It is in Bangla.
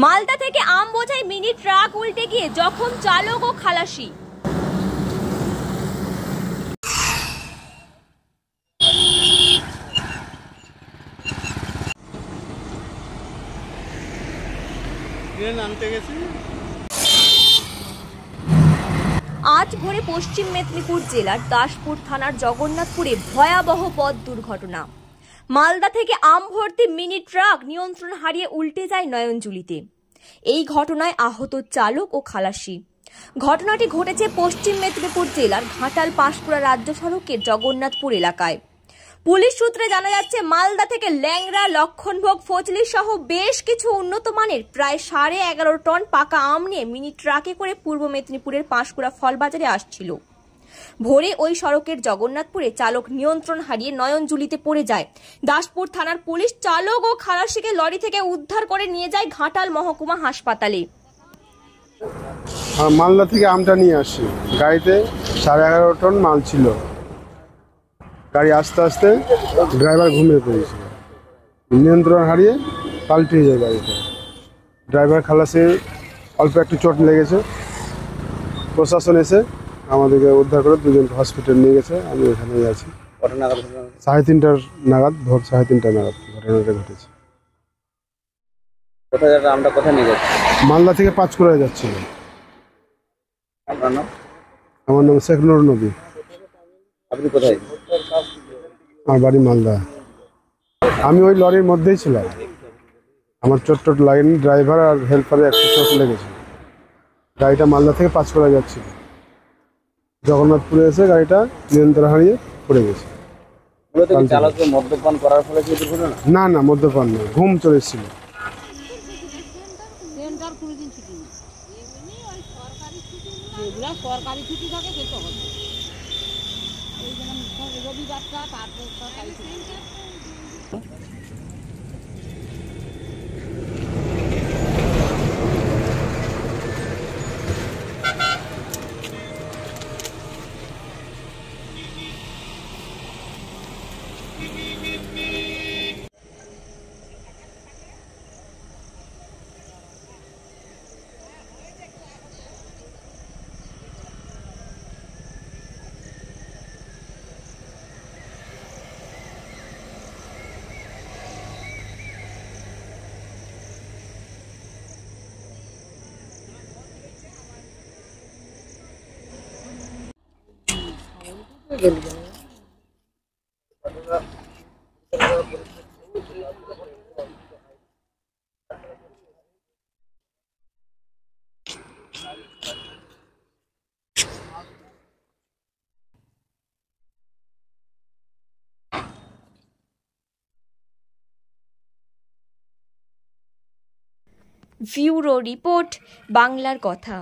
মালদা থেকে আম বোঝাই মিনি ট্রাক উল্টে গিয়ে জখম চালক ও খালাসি। আজ ভোরে পশ্চিম মেদিনীপুর জেলার দাসপুর থানার জগন্নাথপুরে ভয়াবহ পথ দুর্ঘটনা। মালদা থেকে আম ভর্তি মিনি ট্রাক নিয়ন্ত্রণ হারিয়ে উল্টে যায় নয়নজুলিতে। এই ঘটনায় আহত চালক ও খালাসি। ঘটনাটি ঘটেছে পশ্চিম মেদিনীপুর জেলার ঘাটাল পাঁশকুড়া রাজ্য সড়কের জগন্নাথপুর এলাকায়। পুলিশ সূত্রে জানা যাচ্ছে, মালদা থেকে ল্যাংড়া, লক্ষণভোগ, ফজলি সহ বেশ কিছু উন্নত মানের প্রায় 11.5 টন পাকা আম নিয়ে মিনি ট্রাকে করে পূর্ব মেদিনীপুরের পাঁশকুড়া ফলবাজারে আসছিল। ভোরে ওই সড়কের জগন্নাথপুরে চালক নিয়ন্ত্রণ হারিয়ে নয়নজুলিতে পড়ে যায়। দাসপুর থানার পুলিশ চালক ও খালাসিকে লরি থেকে উদ্ধার করে নিয়ে যায় ঘাটাল মহকুমা হাসপাতালে। মালদা থেকে আমটা নিয়ে আসি, গাড়িতে 11.5 টন মাল ছিল। গাড়ি আস্তে আস্তে ড্রাইভার ঘুমিয়ে পড়েছিল, নিয়ন্ত্রণ হারিয়ে পাল্টে যায় গাড়িটা। ড্রাইভার খালাসি অল্প একটু চোট লেগেছে। প্রশাসন এসে আমাদেরকে উদ্ধার করে দুজন হসপিটাল নিয়ে গেছে। আমি এখানেই আছি। 3:30 নাগাদ, ভোর 3:30 নাগাদ ঘটনাটা ঘটেছে। আমরা কোথায় নিয়ে যাচ্ছি? মালদা থেকে পাঁচকুড়ায় যাচ্ছিল। আপনার নাম? আমার নাম শেখ নুর নবী। আপনি কোথায়? আমার বাড়ি মালদা। আমি ওই লরির মধ্যেই ছিলাম। আমার চোট লাগেনি, ড্রাইভার আর হেল্পারে একটু চোট লেগেছে। গাড়িটা মালদা থেকে পাঁচকুড়া যাচ্ছিল। জগন্নাথপুরে এসে গাড়িটা নিয়ন্ত্রণ হারিয়ে পড়ে গেছে। চালকের মদ্যপান করার ফলে কি দুর্ঘটনা? না না, মদ্যপান না, ঘুম চলে এসেছিল। সরকারি ছুটি থাকে সে তো হবে, এই যেমন রবিবারটা তারপর সরকারি ছুটি। ব্যুরো রিপোর্ট, বাংলার কথা।